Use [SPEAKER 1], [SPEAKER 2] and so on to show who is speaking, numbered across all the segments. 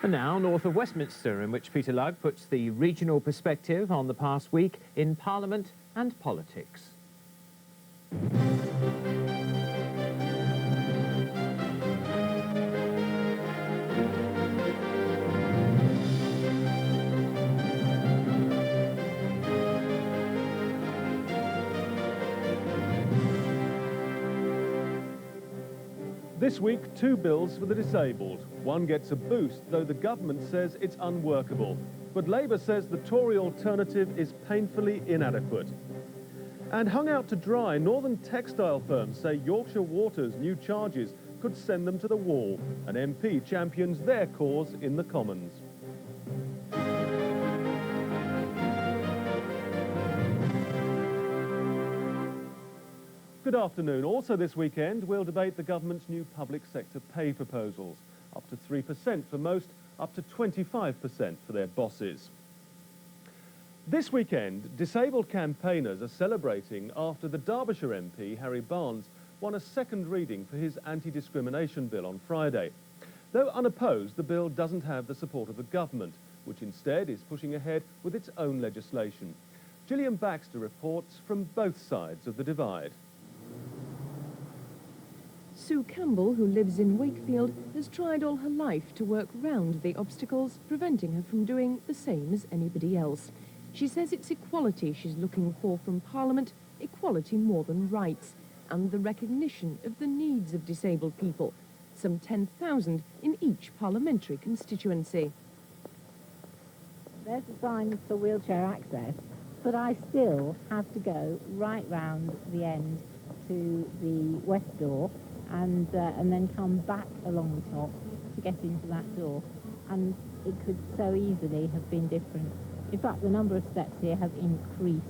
[SPEAKER 1] And now, north of Westminster, in which Peter Lugg puts the regional perspective on the past week in Parliament and politics.
[SPEAKER 2] This week, two bills for the disabled. One gets a boost, though the government says it's unworkable. But Labour says the Tory alternative is painfully inadequate. And hung out to dry, northern textile firms say Yorkshire Water's new charges could send them to the wall. An MP champions their cause in the Commons. Good afternoon. Also this weekend, we'll debate the government's new public sector pay proposals. Up to 3% for most, up to 25% for their bosses. This weekend, disabled campaigners are celebrating after the Derbyshire MP, Harry Barnes, won a second reading for his anti-discrimination bill on Friday. Though unopposed, the bill doesn't have the support of the government, which instead is pushing ahead with its own legislation. Gillian Baxter reports from both sides of the divide.
[SPEAKER 3] Sue Campbell, who lives in Wakefield, has tried all her life to work round the obstacles preventing her from doing the same as anybody else. She says it's equality she's looking for from Parliament, equality more than rights, and the recognition of the needs of disabled people, some 10,000 in each parliamentary constituency.
[SPEAKER 4] There's a sign for wheelchair access, but I still have to go right round the end to the west door and then come back along the top to get into that door. And it could so easily have been different. In fact, the number of steps here have increased.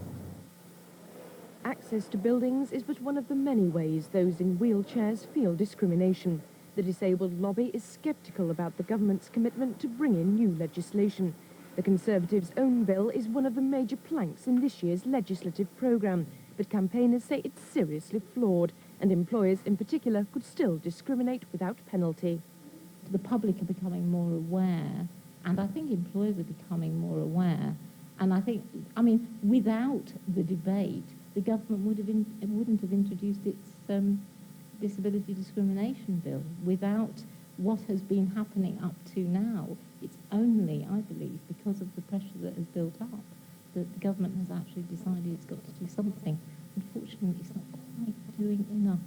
[SPEAKER 3] Access to buildings is but one of the many ways those in wheelchairs feel discrimination. The disabled lobby is sceptical about the government's commitment to bring in new legislation. The Conservatives' own bill is one of the major planks in this year's legislative programme, but campaigners say it's seriously flawed, and employers in particular could still discriminate without penalty.
[SPEAKER 4] The public are becoming more aware, and I think employers are becoming more aware. And I think, without the debate, the government wouldn't have introduced its disability discrimination bill. Without what has been happening up to now, it's only, I believe, because of the pressure that has built up that the government has actually decided it's got to do something. Unfortunately, it's not quite doing enough.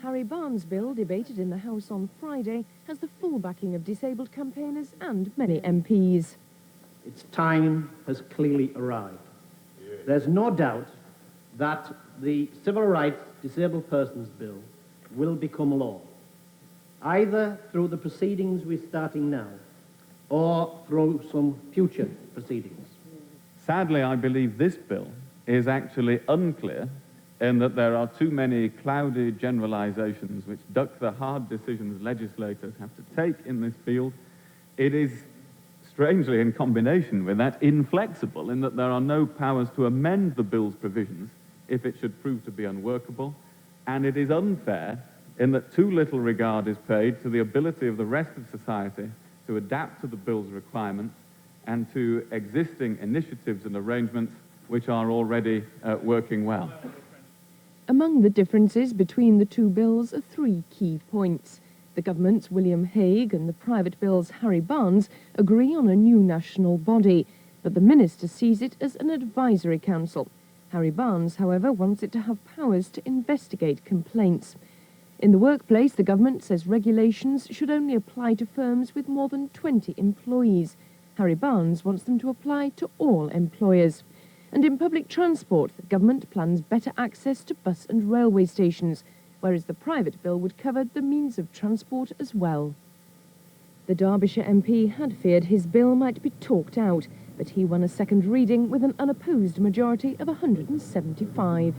[SPEAKER 3] Harry Barnes' bill, debated in the House on Friday, has the full backing of disabled campaigners and many MPs.
[SPEAKER 5] Its time has clearly arrived. There's no doubt that the Civil Rights Disabled Persons Bill will become law, either through the proceedings we're starting now or through some future proceedings.
[SPEAKER 6] Sadly, I believe this bill is actually unclear in that there are too many cloudy generalizations which duck the hard decisions legislators have to take in this field. It is, strangely in combination with that, inflexible in that there are no powers to amend the bill's provisions if it should prove to be unworkable, and it is unfair in that too little regard is paid to the ability of the rest of society to adapt to the bill's requirements and to existing initiatives and arrangements which are already working well.
[SPEAKER 3] Among the differences between the two bills are three key points. The government's William Hague and the private bill's Harry Barnes agree on a new national body, but the minister sees it as an advisory council. Harry Barnes, however, wants it to have powers to investigate complaints. In the workplace, the government says regulations should only apply to firms with more than 20 employees. Harry Barnes wants them to apply to all employers. And in public transport, the government plans better access to bus and railway stations, whereas the private bill would cover the means of transport as well. The Derbyshire MP had feared his bill might be talked out, but he won a second reading with an unopposed majority of 175.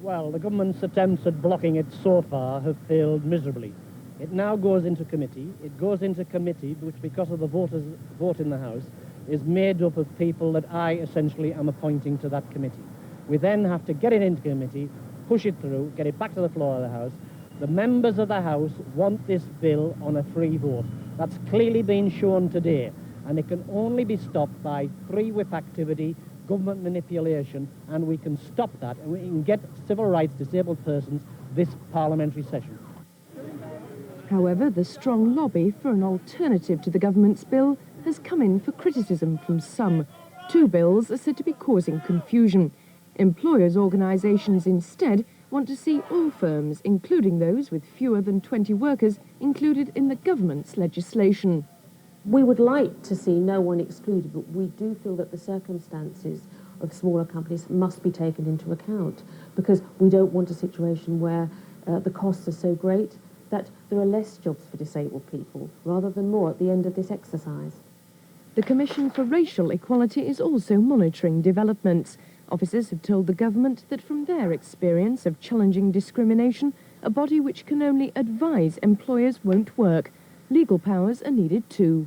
[SPEAKER 7] Well, the government's attempts at blocking it so far have failed miserably. It now goes into committee. It goes into committee, which, because of the voters' vote in the House, is made up of people that I essentially am appointing to that committee. We then have to get it into committee, push it through, get it back to the floor of the House. The members of the House want this bill on a free vote. That's clearly been shown today, and it can only be stopped by free whip activity, government manipulation, and we can stop that, and we can get civil rights disabled persons this parliamentary session.
[SPEAKER 3] However, the strong lobby for an alternative to the government's bill has come in for criticism from some. Two bills are said to be causing confusion. Employers' organisations instead want to see all firms, including those with fewer than 20 workers, included in the government's legislation.
[SPEAKER 8] We would like to see no one excluded, but we do feel that the circumstances of smaller companies must be taken into account, because we don't want a situation where the costs are so great that there are less jobs for disabled people, rather than more at the end of this exercise.
[SPEAKER 3] The Commission for Racial Equality is also monitoring developments. Officers have told the government that from their experience of challenging discrimination, a body which can only advise employers won't work. Legal powers are needed too.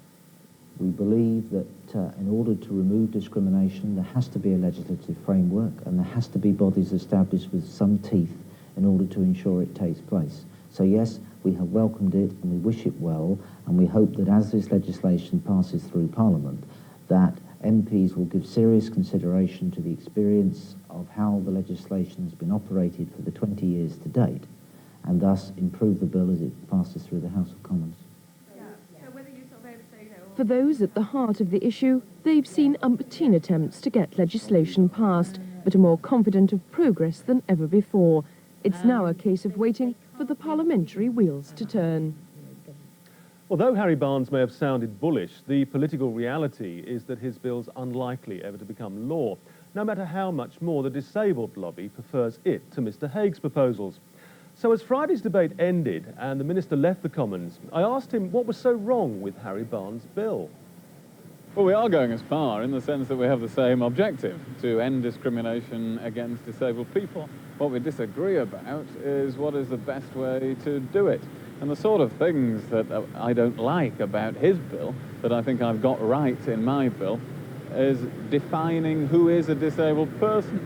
[SPEAKER 9] We believe that in order to remove discrimination, there has to be a legislative framework, and there has to be bodies established with some teeth in order to ensure it takes place. So yes, we have welcomed it and we wish it well, and we hope that as this legislation passes through Parliament, that MPs will give serious consideration to the experience of how the legislation has been operated for the 20 years to date, and thus improve the bill as it passes through the House of Commons.
[SPEAKER 3] For those at the heart of the issue, they've seen umpteen attempts to get legislation passed, but are more confident of progress than ever before. It's now a case of waiting for the parliamentary wheels to turn.
[SPEAKER 2] Although Harry Barnes may have sounded bullish, the political reality is that his bill's unlikely ever to become law, no matter how much more the disabled lobby prefers it to Mr Hague's proposals. So as Friday's debate ended and the Minister left the Commons, I asked him what was so wrong with Harry Barnes' bill.
[SPEAKER 6] Well, we are going as far in the sense that we have the same objective, to end discrimination against disabled people. What we disagree about is what is the best way to do it. And the sort of things that I don't like about his bill, that I think I've got right in my bill, is defining who is a disabled person.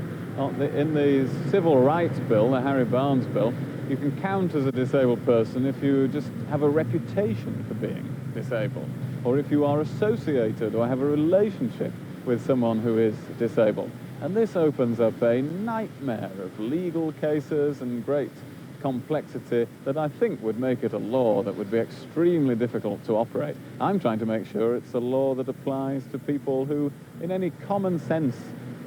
[SPEAKER 6] In the Civil Rights Bill, the Harry Barnes bill, you can count as a disabled person if you just have a reputation for being disabled, or if you are associated or have a relationship with someone who is disabled. And this opens up a nightmare of legal cases and great complexity that I think would make it a law that would be extremely difficult to operate. I'm trying to make sure it's a law that applies to people who, in any common sense,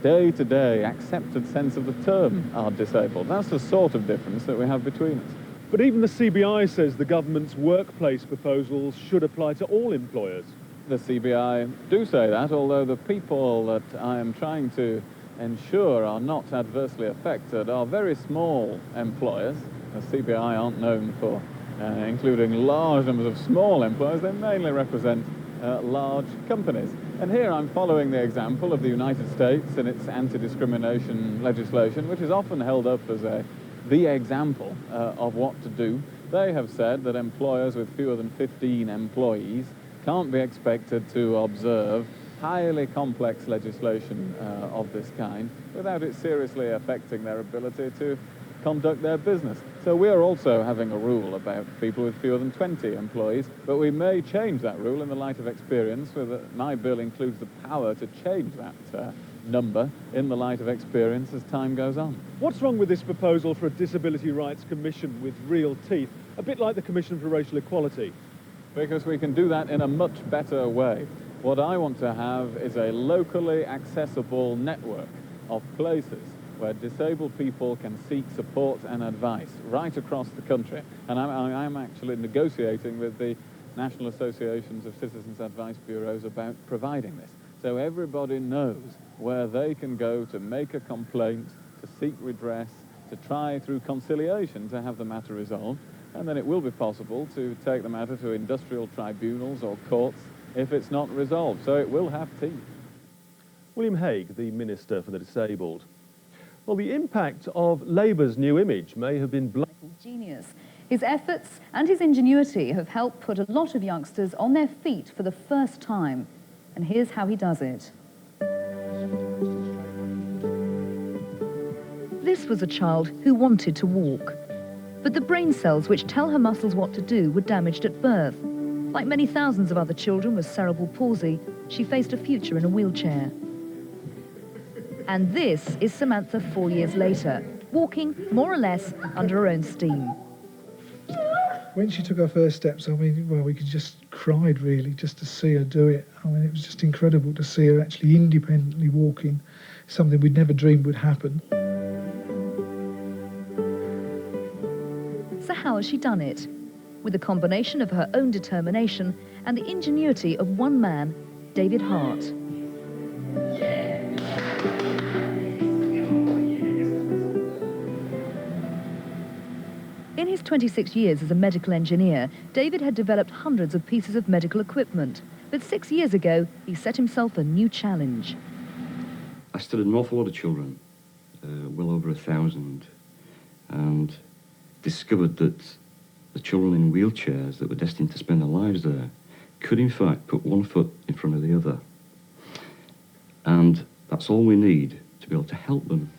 [SPEAKER 6] day-to-day accepted sense of the term, are disabled. That's the sort of difference that we have between us.
[SPEAKER 2] But even the CBI says the government's workplace proposals should apply to all employers.
[SPEAKER 6] The CBI do say that, although the people that I am trying to ensure are not adversely affected are very small employers. The CBI aren't known for including large numbers of small employers. They mainly represent large companies. And here I'm following the example of the United States and its anti-discrimination legislation, which is often held up as the example of what to do. They have said that employers with fewer than 15 employees can't be expected to observe highly complex legislation of this kind without it seriously affecting their ability to conduct their business. So we are also having a rule about people with fewer than 20 employees, but we may change that rule in the light of experience. My bill includes the power to change that number in the light of experience as time goes on.
[SPEAKER 2] What's wrong with this proposal for a Disability Rights Commission with real teeth, a bit like the Commission for Racial Equality?
[SPEAKER 6] Because we can do that in a much better way. What I want to have is a locally accessible network of places where disabled people can seek support and advice right across the country. And I'm actually negotiating with the National Associations of Citizens Advice Bureaus about providing this. So everybody knows where they can go to make a complaint, to seek redress, to try through conciliation to have the matter resolved. And then it will be possible to take the matter to industrial tribunals or courts if it's not resolved. So it will have teeth.
[SPEAKER 2] William Hague, the Minister for the Disabled. Well, the impact of Labour's new image may have been
[SPEAKER 10] genius. His efforts and his ingenuity have helped put a lot of youngsters on their feet for the first time. And here's how he does it. This was a child who wanted to walk. But the brain cells which tell her muscles what to do were damaged at birth. Like many thousands of other children with cerebral palsy, she faced a future in a wheelchair. And this is Samantha 4 years later, walking more or less under her own steam.
[SPEAKER 11] When she took her first steps, I mean, well, we could just cried really just to see her do it. I mean, it was just incredible to see her actually independently walking, something we'd never dreamed would happen.
[SPEAKER 10] So how has she done it? With a combination of her own determination and the ingenuity of one man, David Hart. In his 26 years as a medical engineer, David had developed hundreds of pieces of medical equipment. But 6 years ago, he set himself a new challenge.
[SPEAKER 12] I studied an awful lot of children, well over 1,000, and discovered that the children in wheelchairs that were destined to spend their lives there could in fact put one foot in front of the other. And that's all we need to be able to help them.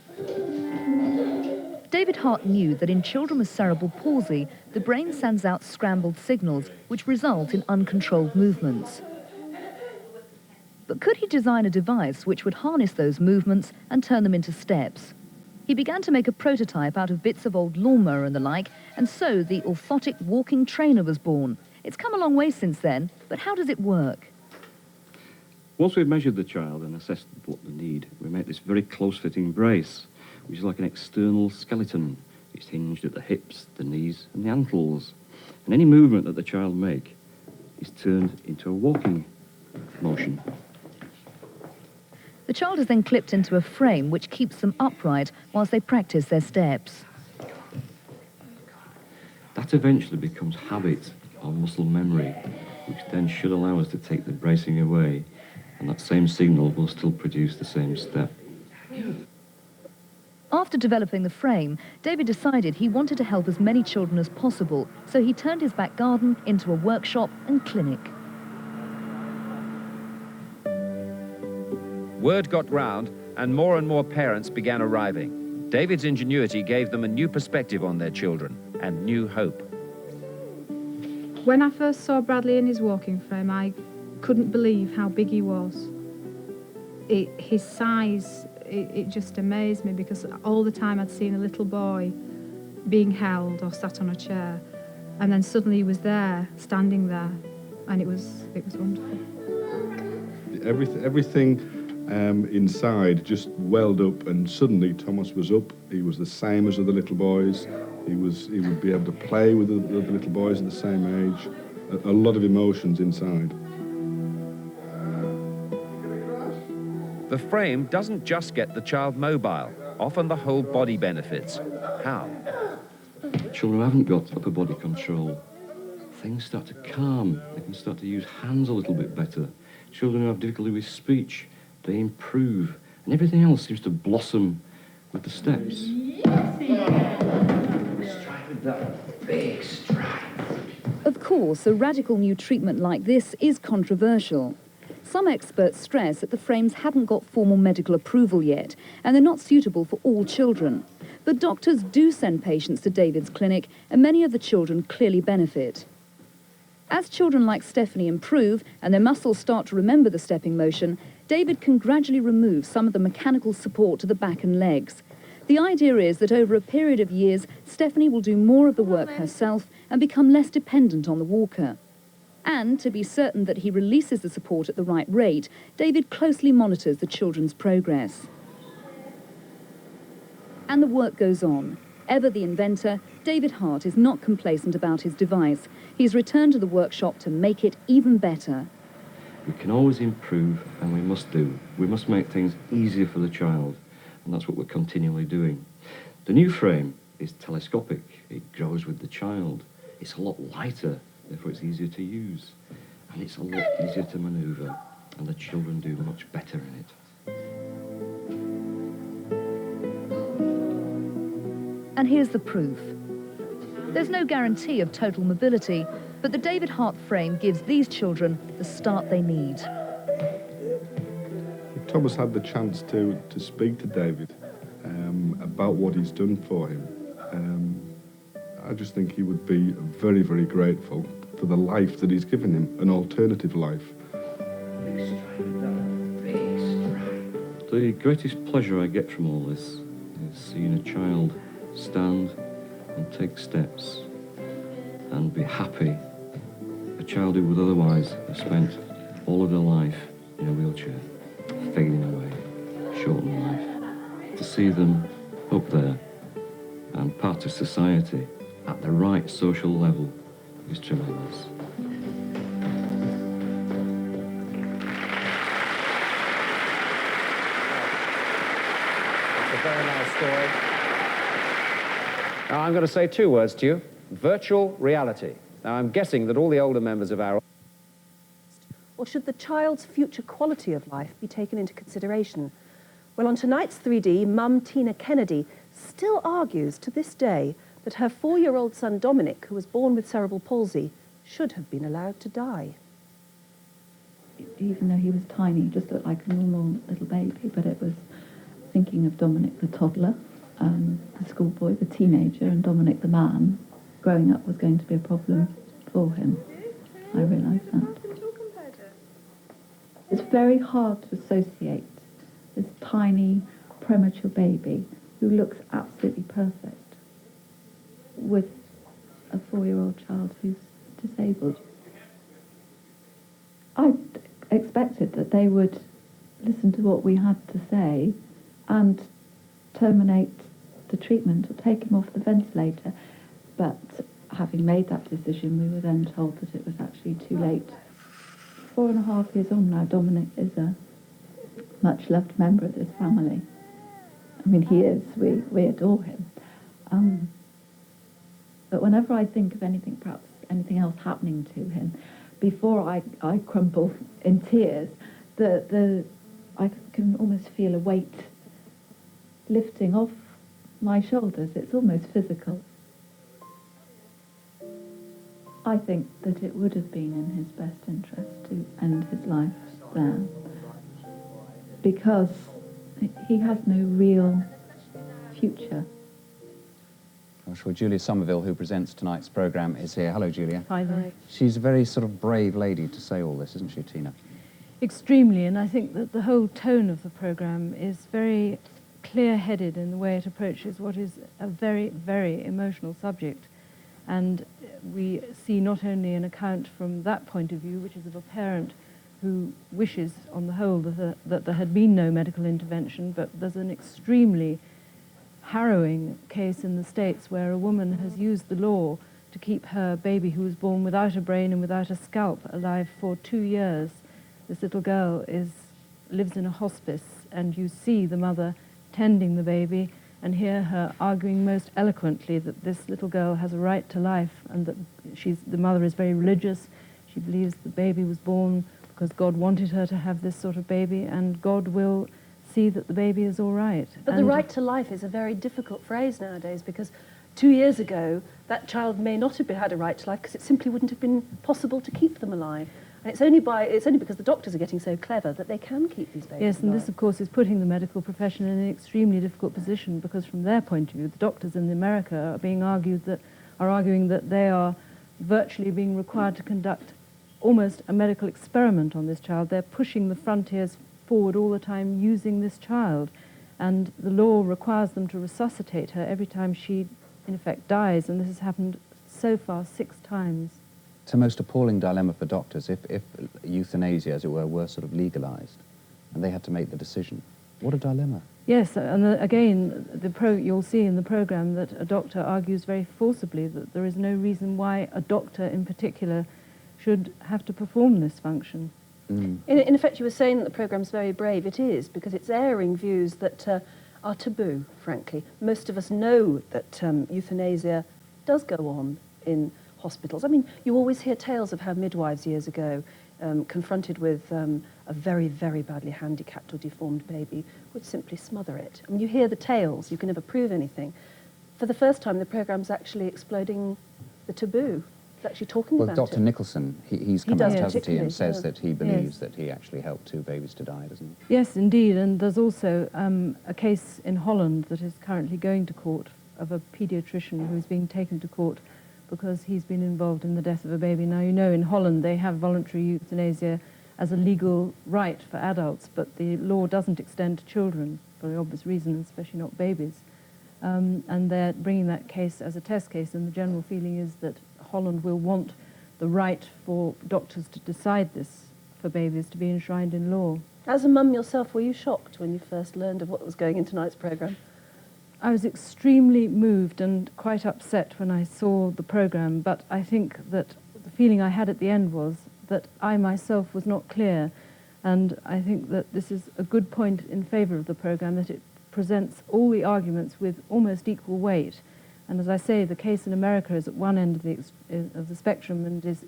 [SPEAKER 10] David Hart knew that in children with cerebral palsy, the brain sends out scrambled signals which result in uncontrolled movements. But could he design a device which would harness those movements and turn them into steps? He began to make a prototype out of bits of old lawnmower and the like, and so the orthotic walking trainer was born. It's come a long way since then, but how does it work?
[SPEAKER 12] Once we've measured the child and assessed what they need, we make this very close-fitting brace, which is like an external skeleton. It's hinged at the hips, the knees and the ankles. And any movement that the child makes is turned into a walking motion.
[SPEAKER 10] The child is then clipped into a frame which keeps them upright whilst they practice their steps.
[SPEAKER 12] That eventually becomes habit or muscle memory, which then should allow us to take the bracing away, and that same signal will still produce the same step.
[SPEAKER 10] After developing the frame, David decided he wanted to help as many children as possible, so he turned his back garden into a workshop and clinic.
[SPEAKER 13] Word got round, and more parents began arriving. David's ingenuity gave them a new perspective on their children and new hope.
[SPEAKER 14] When I first saw Bradley in his walking frame, I couldn't believe how big he was. His size, it just amazed me, because all the time I'd seen a little boy being held or sat on a chair, and then suddenly he was there, standing there, and it was wonderful.
[SPEAKER 15] Everything inside just welled up, and suddenly Thomas was up. He was the same as other little boys. He would be able to play with the other little boys at the same age. A lot of emotions inside.
[SPEAKER 13] The frame doesn't just get the child mobile, often the whole body benefits. How?
[SPEAKER 12] Children who haven't got upper body control, things start to calm. They can start to use hands a little bit better. Children who have difficulty with speech, they improve, and everything else seems to blossom with the steps.
[SPEAKER 10] Big stride. Of course, a radical new treatment like this is controversial. Some experts stress that the frames haven't got formal medical approval yet, and they're not suitable for all children. But doctors do send patients to David's clinic, and many of the children clearly benefit. As children like Stephanie improve and their muscles start to remember the stepping motion, David can gradually remove some of the mechanical support to the back and legs. The idea is that over a period of years, Stephanie will do more of the work herself and become less dependent on the walker. And to be certain that he releases the support at the right rate, David closely monitors the children's progress. And the work goes on. Ever the inventor, David Hart is not complacent about his device. He's returned to the workshop to make it even better.
[SPEAKER 12] We can always improve, and we must do. We must make things easier for the child, and that's what we're continually doing. The new frame is telescopic. It grows with the child. It's a lot lighter, therefore it's easier to use, and it's a lot easier to manoeuvre, and the children do much better in it.
[SPEAKER 10] And here's the proof. There's no guarantee of total mobility, but the David Hart frame gives these children the start they need.
[SPEAKER 15] If Thomas had the chance to speak to David about what he's done for him, I just think he would be very, very grateful, for the life that he's given him, an alternative life.
[SPEAKER 12] The greatest pleasure I get from all this is seeing a child stand and take steps and be happy. A child who would otherwise have spent all of their life in a wheelchair, fading away, shortened life. To see them up there and part of society at the right social level is tremendous.
[SPEAKER 16] It's a very nice story. Now I'm going to say two words to you. Virtual reality. Now I'm guessing that all the older members of our...
[SPEAKER 17] Or should the child's future quality of life be taken into consideration? Well, on tonight's 3D, mum Tina Kennedy still argues to this day that her 4-year-old son Dominic, who was born with cerebral palsy, should have been allowed to die.
[SPEAKER 18] Even though he was tiny, he just looked like a normal little baby, but it was thinking of Dominic the toddler, the schoolboy, the teenager, and Dominic the man. Growing up was going to be a problem for him. I realised that. It's very hard to associate this tiny, premature baby who looks absolutely perfect with a 4-year-old child who's disabled. I expected that they would listen to what we had to say and terminate the treatment or take him off the ventilator. But having made that decision, we were then told that it was actually too late. 4.5 years on now, Dominic is a much-loved member of this family. I mean, he is. We adore him. But whenever I think of anything, perhaps anything else happening to him, before I crumble in tears, I can almost feel a weight lifting off my shoulders. It's almost physical. I think that it would have been in his best interest to end his life there, because he has no real future.
[SPEAKER 19] I'm sure Julia Somerville, who presents tonight's programme, is here. Hello, Julia.
[SPEAKER 20] Hi there.
[SPEAKER 19] She's a very sort of brave lady to say all this, isn't she, Tina?
[SPEAKER 20] Extremely, and I think that the whole tone of the programme is very clear-headed in the way it approaches what is a very, very emotional subject. And we see not only an account from that point of view, which is of a parent who wishes, on the whole, that there had been no medical intervention, but there's an extremely harrowing case in the States where a woman has used the law to keep her baby, who was born without a brain and without a scalp, alive for 2 years. This little girl lives in a hospice, and you see the mother tending the baby and hear her arguing most eloquently that this little girl has a right to life, and that the mother is very religious. She believes the baby was born because God wanted her to have this sort of baby, and God will see that the baby is all right.
[SPEAKER 17] But the right to life is a very difficult phrase nowadays, because 2 years ago, that child may not have had a right to life because it simply wouldn't have been possible to keep them alive. And it's only because the doctors are getting so clever that they can keep these babies
[SPEAKER 20] Yes, and
[SPEAKER 17] alive.
[SPEAKER 20] this, of course, is putting the medical profession in an extremely difficult position, because from their point of view, the doctors in America are arguing that they are virtually being required to conduct almost a medical experiment on this child. They're pushing the frontiers forward all the time using this child, and the law requires them to resuscitate her every time she, in effect, dies, and this has happened so far 6 times.
[SPEAKER 19] It's a most appalling dilemma for doctors if euthanasia, as it were sort of legalised, and they had to make the decision. What a dilemma.
[SPEAKER 20] Yes, and again, you'll see in the programme that a doctor argues very forcibly that there is no reason why a doctor in particular should have to perform this function.
[SPEAKER 17] In effect, you were saying that the programme's very brave. It is, because it's airing views that are taboo, frankly. Most of us know that euthanasia does go on in hospitals. I mean, you always hear tales of how midwives years ago, confronted with a very, very badly handicapped or deformed baby, would simply smother it. I mean, you hear the tales, you can never prove anything. For the first time, the programme's actually exploding the taboo. It's actually talking about it.
[SPEAKER 19] Well, Dr. Nicholson, he's come
[SPEAKER 20] does,
[SPEAKER 19] out, hasn't he, and says
[SPEAKER 20] yeah.
[SPEAKER 19] that he believes that he actually helped 2 babies to die, doesn't he?
[SPEAKER 20] Yes, indeed, and there's also a case in Holland that is currently going to court of a paediatrician who's being taken to court because he's been involved in the death of a baby. Now, you know, in Holland they have voluntary euthanasia as a legal right for adults, but the law doesn't extend to children for the obvious reason, especially not babies. And they're bringing that case as a test case, and the general feeling is that Holland will want the right for doctors to decide this for babies to be enshrined in law.
[SPEAKER 17] As a mum yourself, were you shocked when you first learned of what was going in tonight's programme?
[SPEAKER 20] I was extremely moved and quite upset when I saw the programme, but I think that the feeling I had at the end was that I myself was not clear, and I think that this is a good point in favour of the programme, that it presents all the arguments with almost equal weight. And as I say, the case in America is at one end of the spectrum and is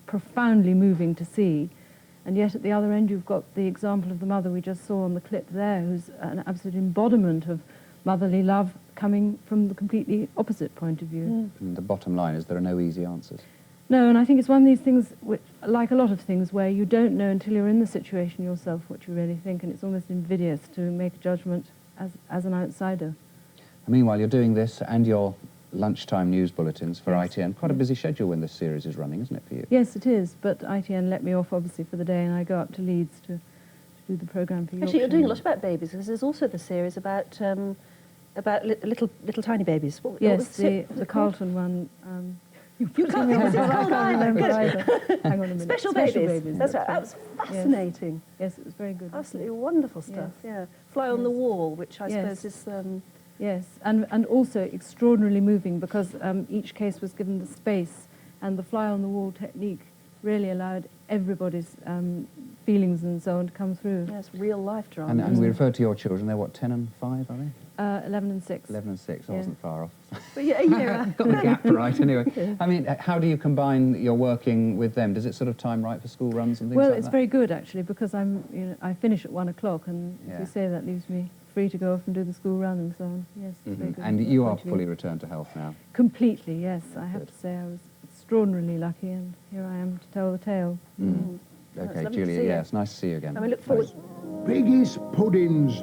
[SPEAKER 20] profoundly moving to see. And yet at the other end you've got the example of the mother we just saw on the clip there, who's an absolute embodiment of motherly love coming from the completely opposite point of view.
[SPEAKER 19] And the bottom line is there are no easy answers.
[SPEAKER 20] No, and I think it's one of these things, which, like a lot of things, where you don't know until you're in the situation yourself what you really think, and it's almost invidious to make a judgment as an outsider.
[SPEAKER 19] And meanwhile, you're doing this and your lunchtime news bulletins for ITN. Quite a busy schedule when this series is running, isn't it, for you?
[SPEAKER 20] Yes, it is, but ITN let me off, obviously, for the day, and I go up to Leeds to do the programme for Yorkshire.
[SPEAKER 17] Actually, you're doing a lot about babies, because there's also the series about little tiny babies. What was
[SPEAKER 20] the Carlton one.
[SPEAKER 17] You can't think it's called either. Good.
[SPEAKER 20] Hang on a minute.
[SPEAKER 17] Special babies. That's right. That was fascinating.
[SPEAKER 20] Yes, it was very good.
[SPEAKER 17] Absolutely wonderful stuff. Yeah. Fly on the Wall, which I suppose is.
[SPEAKER 20] Yes, and also extraordinarily moving, because each case was given the space, and the fly on the wall technique really allowed everybody's feelings and so on to come through.
[SPEAKER 17] Yes, real life drama.
[SPEAKER 19] And we referred to your children. They're what, 10 and 5, are they?
[SPEAKER 20] 11 and 6.
[SPEAKER 19] 11 and 6. I wasn't far off.
[SPEAKER 17] But yeah, yeah.
[SPEAKER 19] Got the gap right, anyway. I mean, how do you combine your working with them? Does it sort of time right for school runs and things like that?
[SPEAKER 20] Well, it's very good, actually, because I finish at 1 o'clock, and as you say, that leaves me free to go off and do the school run and so on. Yes, it's very good.
[SPEAKER 19] And you are fully returned to health now?
[SPEAKER 20] Completely, yes. I have to say I was extraordinarily lucky, and here I am to tell the tale.
[SPEAKER 19] Okay, Julia, yeah, it's nice to see you again.
[SPEAKER 17] And we look forward.
[SPEAKER 21] Biggest puddings,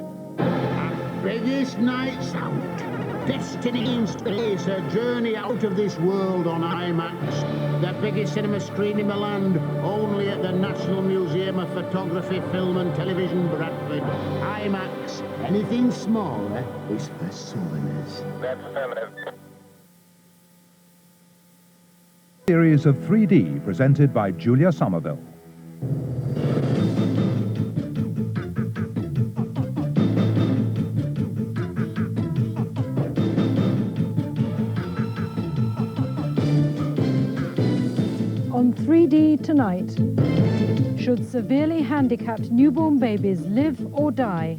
[SPEAKER 21] biggest nights out. Destiny in Space, a journey out of this world on IMAX. The biggest cinema screen in the land, only at the National Museum of Photography, Film and Television, Bradford. IMAX, anything smaller is for southerners.
[SPEAKER 22] That's affirmative.
[SPEAKER 23] Series of 3D presented by Julia Somerville.
[SPEAKER 20] On 3D tonight, should severely handicapped newborn babies live or die?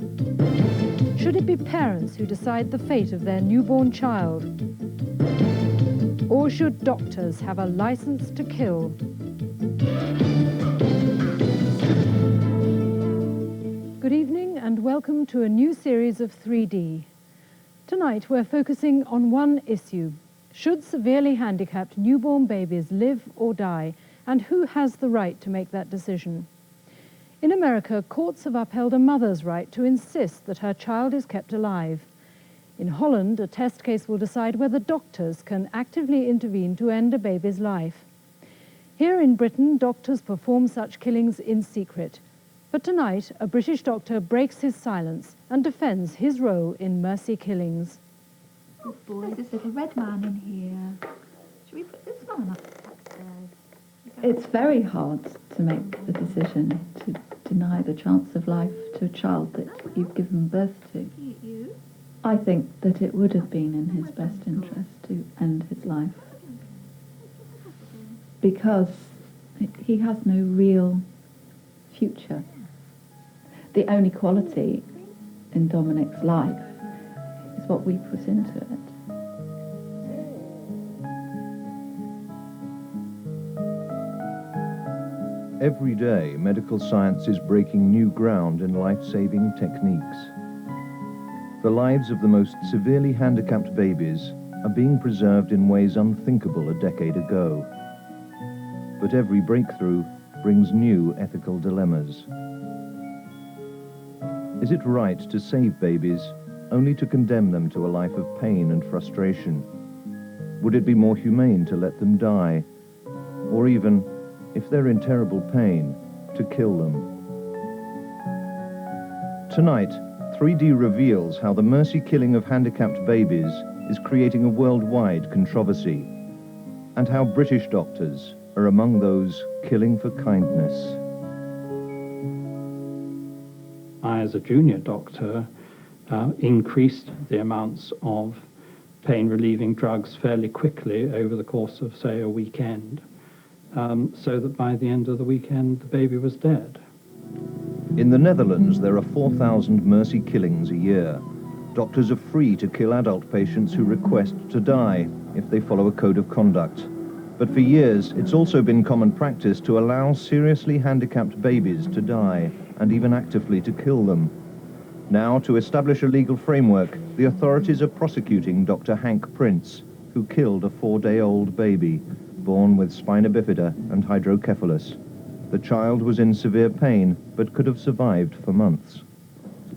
[SPEAKER 20] Should it be parents who decide the fate of their newborn child? Or should doctors have a license to kill? Good evening and welcome to a new series of 3D. Tonight we're focusing on one issue. Should severely handicapped newborn babies live or die, and who has the right to make that decision? In America, courts have upheld a mother's right to insist that her child is kept alive. In Holland, a test case will decide whether doctors can actively intervene to end a baby's life. Here in Britain, doctors perform such killings in secret. But tonight, a British doctor breaks his silence and defends his role in mercy killings.
[SPEAKER 18] Oh boy, there's this little red man in here. Should we put this man upstairs? It's very hard to make the decision to deny the chance of life to a child that you've given birth to. I think that it would have been in his best interest to end his life, because he has no real future. The only quality in Dominic's life is what we put into it.
[SPEAKER 23] Every day, medical science is breaking new ground in life-saving techniques. The lives of the most severely handicapped babies are being preserved in ways unthinkable a decade ago. But every breakthrough brings new ethical dilemmas. Is it right to save babies only to condemn them to a life of pain and frustration? Would it be more humane to let them die? Or even, if they're in terrible pain, to kill them? Tonight, 3D reveals how the mercy killing of handicapped babies is creating a worldwide controversy, and how British doctors are among those killing for kindness.
[SPEAKER 1] I, as a junior doctor, increased the amounts of pain-relieving drugs fairly quickly over the course of, say, a weekend, so that by the end of the weekend, the baby was dead.
[SPEAKER 23] In the Netherlands, there are 4,000 mercy killings a year. Doctors are free to kill adult patients who request to die if they follow a code of conduct. But for years, it's also been common practice to allow seriously handicapped babies to die, and even actively to kill them. Now, to establish a legal framework, the authorities are prosecuting Dr. Hank Prince, who killed a 4-day-old baby, born with spina bifida and hydrocephalus. The child was in severe pain, but could have survived for months.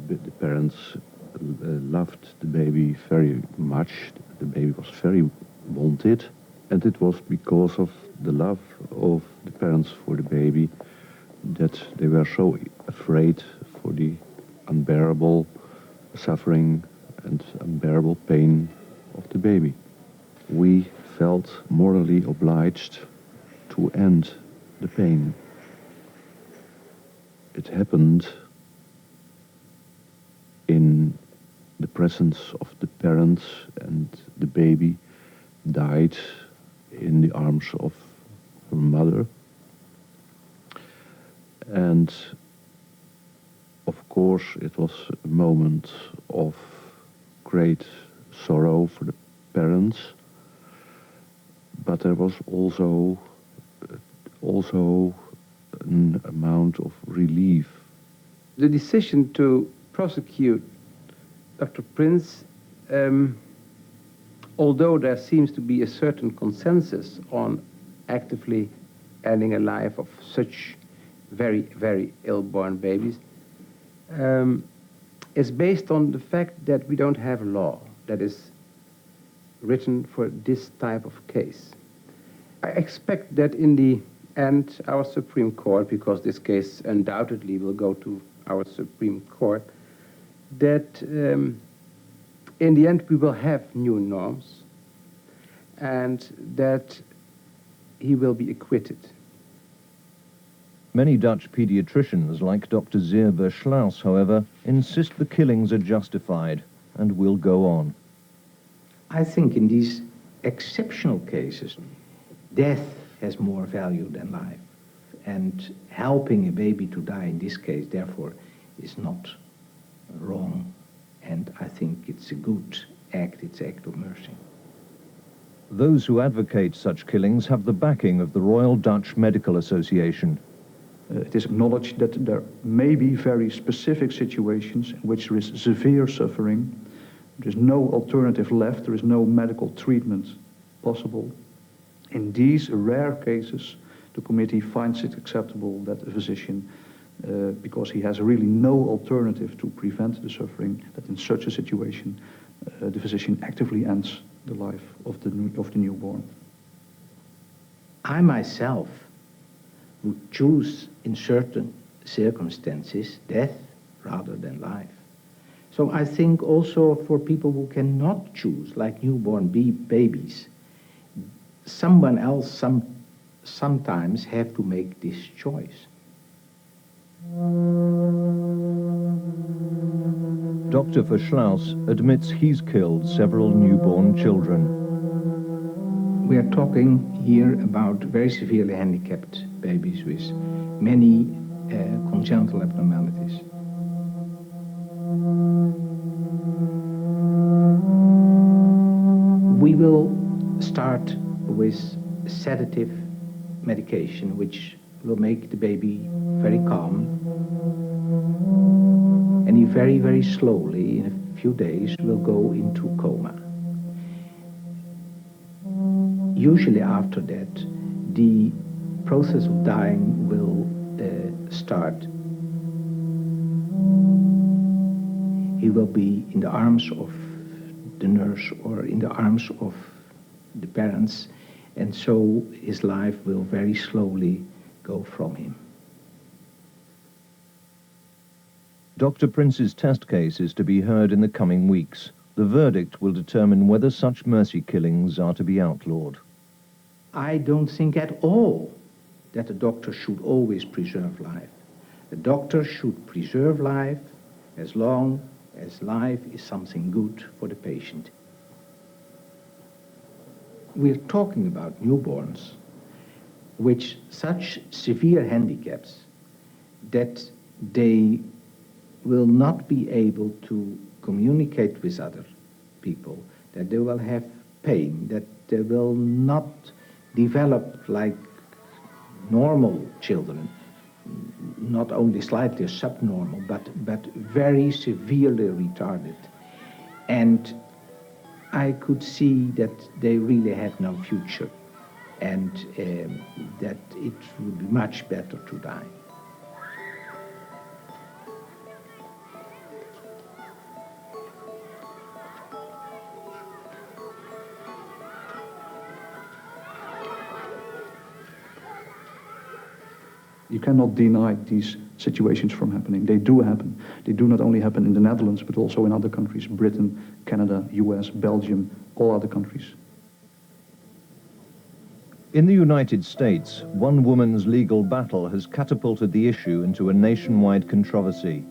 [SPEAKER 4] The parents loved the baby very much. The baby was very wanted, and it was because of the love of the parents for the baby that they were so afraid for the unbearable suffering and unbearable pain of the baby. We felt morally obliged to end the pain. It happened in the presence of the parents, and the baby died in the arms of her mother. And of course it was a moment of great sorrow for the parents, but there was also an amount of relief.
[SPEAKER 22] The decision to prosecute Dr. Prince, although there seems to be a certain consensus on actively ending a life of such very, very ill-born babies, is based on the fact that we don't have a law that is written for this type of case. I expect that in the end, our Supreme Court, because this case undoubtedly will go to our Supreme Court, that in the end we will have new norms and that he will be acquitted.
[SPEAKER 23] Many Dutch pediatricians, like Dr. Zeer Verschlaus, however, insist the killings are justified and will go on.
[SPEAKER 24] I think in these exceptional cases, death has more value than life. And helping a baby to die in this case, therefore, is not wrong. And I think it's a good act, it's an act of mercy.
[SPEAKER 23] Those who advocate such killings have the backing of the Royal Dutch Medical Association.
[SPEAKER 25] It is acknowledged that there may be very specific situations in which there is severe suffering. There is no alternative left, there is no medical treatment possible. In these rare cases, the committee finds it acceptable that a physician, because he has really no alternative to prevent the suffering, that in such a situation, the physician actively ends the life of the newborn.
[SPEAKER 24] I myself would choose in certain circumstances death rather than life. So I think also for people who cannot choose, like newborn babies, someone else sometimes have to make this choice.
[SPEAKER 23] Dr. Verschlaus admits he's killed several newborn children.
[SPEAKER 24] We are talking here about very severely handicapped babies with many congenital abnormalities. We will start with sedative medication, which will make the baby very calm. And he very, very slowly, in a few days, will go into coma. Usually after that, the process of dying will start. He will be in the arms of the nurse or in the arms of the parents, and so his life will very slowly go from him.
[SPEAKER 23] Dr. Prince's test case is to be heard in the coming weeks. The verdict will determine whether such mercy killings are to be outlawed.
[SPEAKER 24] I don't think at all that a doctor should always preserve life. A doctor should preserve life as long as life is something good for the patient. We're talking about newborns with such severe handicaps that they will not be able to communicate with other people, that they will have pain, that they will not develop like normal children, not only slightly subnormal, but very severely retarded. And I could see that they really had no future, and that it would be much better to die.
[SPEAKER 25] You cannot deny these situations from happening. They do happen. They do not only happen in the Netherlands, but also in other countries, Britain, Canada, US, Belgium, all other countries.
[SPEAKER 23] In the United States, one woman's legal battle has catapulted the issue into a nationwide controversy.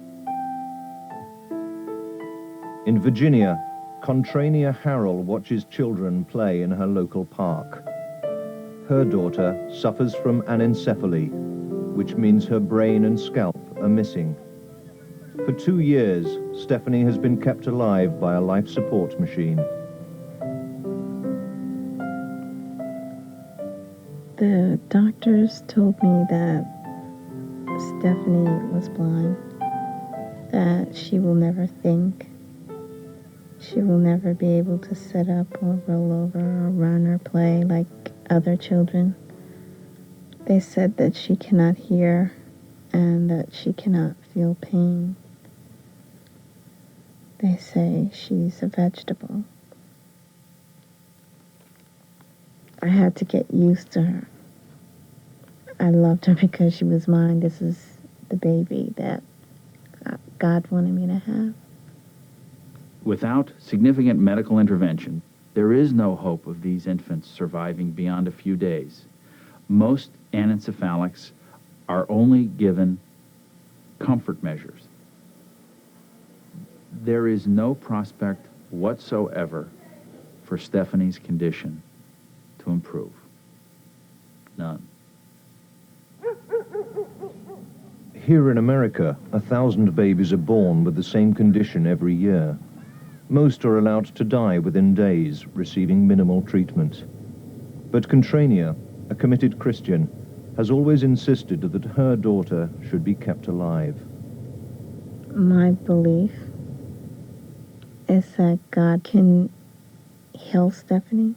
[SPEAKER 23] In Virginia, Contrania Harrell watches children play in her local park. Her daughter suffers from anencephaly, which means her brain and scalp are missing. For 2 years, Stephanie has been kept alive by a life support machine.
[SPEAKER 3] The doctors told me that Stephanie was blind, that she will never think, she will never be able to sit up or roll over or run or play like other children. They said that she cannot hear and that she cannot feel pain. They say she's a vegetable. I had to get used to her. I loved her because she was mine. This is the baby that God wanted me to have.
[SPEAKER 5] Without significant medical intervention, there is no hope of these infants surviving beyond a few days. Most anencephalics are only given comfort measures. There is no prospect whatsoever for Stephanie's condition to improve. None.
[SPEAKER 23] Here in America, 1,000 babies are born with the same condition every year. Most are allowed to die within days, receiving minimal treatment. But Contrania, a committed Christian, has always insisted that her daughter should be kept alive.
[SPEAKER 3] My belief is that God can heal Stephanie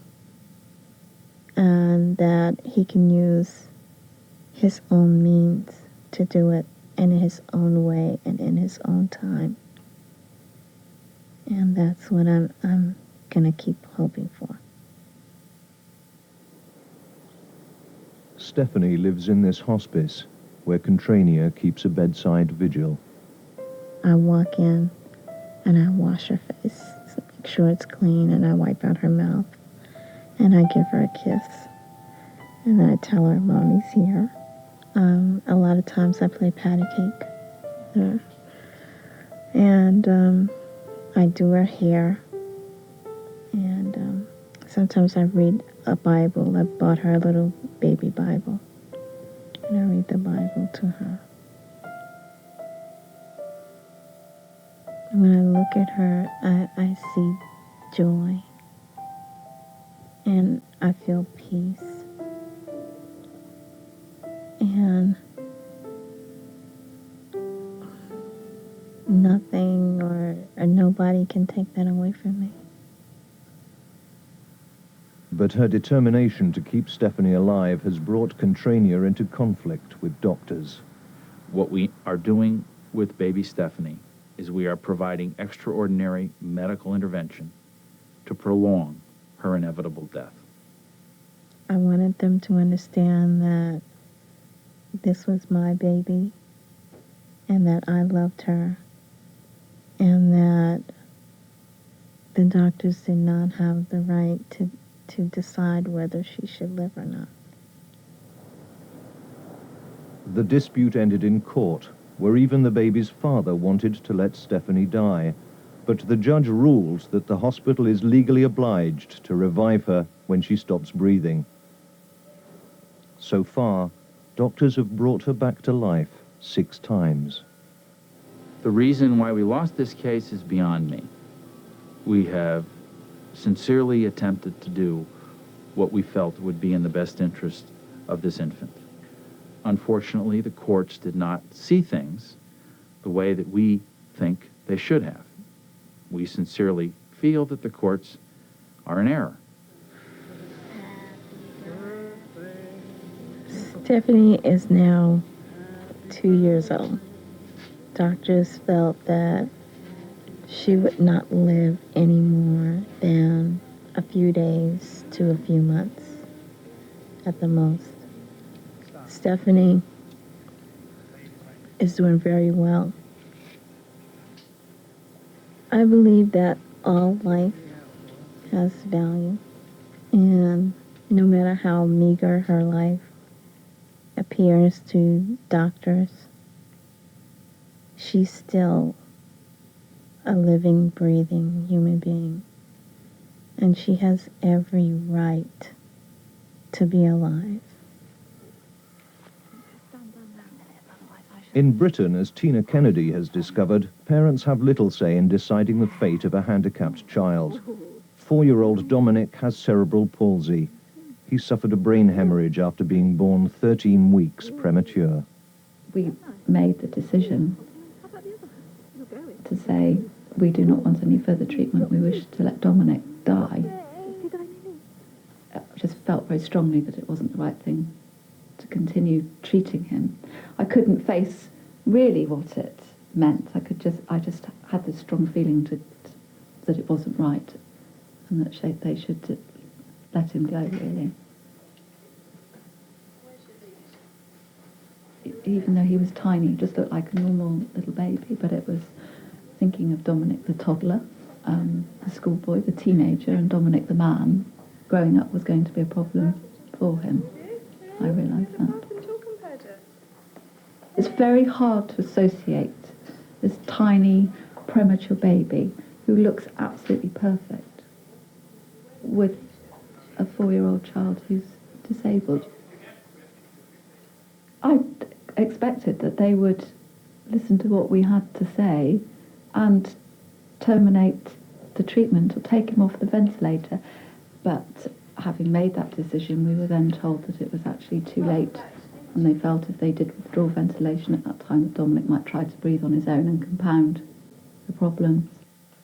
[SPEAKER 3] and that he can use his own means to do it in his own way and in his own time. And that's what I'm gonna keep hoping for.
[SPEAKER 23] Stephanie lives in this hospice, where Contrania keeps a bedside vigil.
[SPEAKER 3] I walk in and I wash her face, make sure it's clean, and I wipe out her mouth. And I give her a kiss. And I tell her Mommy's here. A lot of times I play patty cake. And I do her hair. And sometimes I read a Bible. I bought her a little baby Bible. And I read the Bible to her. When I look at her, I see joy. And I feel peace. And nothing or nobody can take that away from me.
[SPEAKER 23] But her determination to keep Stephanie alive has brought Contrania into conflict with doctors.
[SPEAKER 5] What we are doing with baby Stephanie is we are providing extraordinary medical intervention to prolong her inevitable death.
[SPEAKER 3] I wanted them to understand that this was my baby and that I loved her and that the doctors did not have the right to decide whether she should live or not.
[SPEAKER 23] The dispute ended in court, where even the baby's father wanted to let Stephanie die, but the judge ruled that the hospital is legally obliged to revive her when she stops breathing. So far, doctors have brought her back to life 6 times.
[SPEAKER 5] The reason why we lost this case is beyond me. We have sincerely attempted to do what we felt would be in the best interest of this infant. Unfortunately, the courts did not see things the way that we think they should have. We sincerely feel that the courts are in error.
[SPEAKER 3] Stephanie is now 2 years old. Doctors felt that she would not live any more than a few days to a few months at the most. Stephanie is doing very well. I believe that all life has value, and no matter how meager her life appears to doctors, she's still a living, breathing human being, and she has every right to be alive.
[SPEAKER 23] In Britain, as Tina Kennedy has discovered, parents have little say in deciding the fate of a handicapped child. 4-year-old Dominic has cerebral palsy. He suffered a brain hemorrhage after being born 13 weeks premature.
[SPEAKER 18] We made the decision to say we do not want any further treatment. We wish to let Dominic die. I just felt very strongly that it wasn't the right thing to continue treating him. I couldn't face really what it meant. I just had this strong feeling that it wasn't right and that they should let him go, really. Even though he was tiny, he just looked like a normal little baby, but it was thinking of Dominic the toddler, the schoolboy, the teenager, and Dominic the man. Growing up was going to be a problem for him. I realised that. It's very hard to associate this tiny, premature baby who looks absolutely perfect with a 4-year-old child who's disabled. I expected that they would listen to what we had to say and terminate the treatment or take him off the ventilator, but having made that decision, we were then told that it was actually too late, and they felt if they did withdraw ventilation at that time, that Dominic might try to breathe on his own and compound the problems.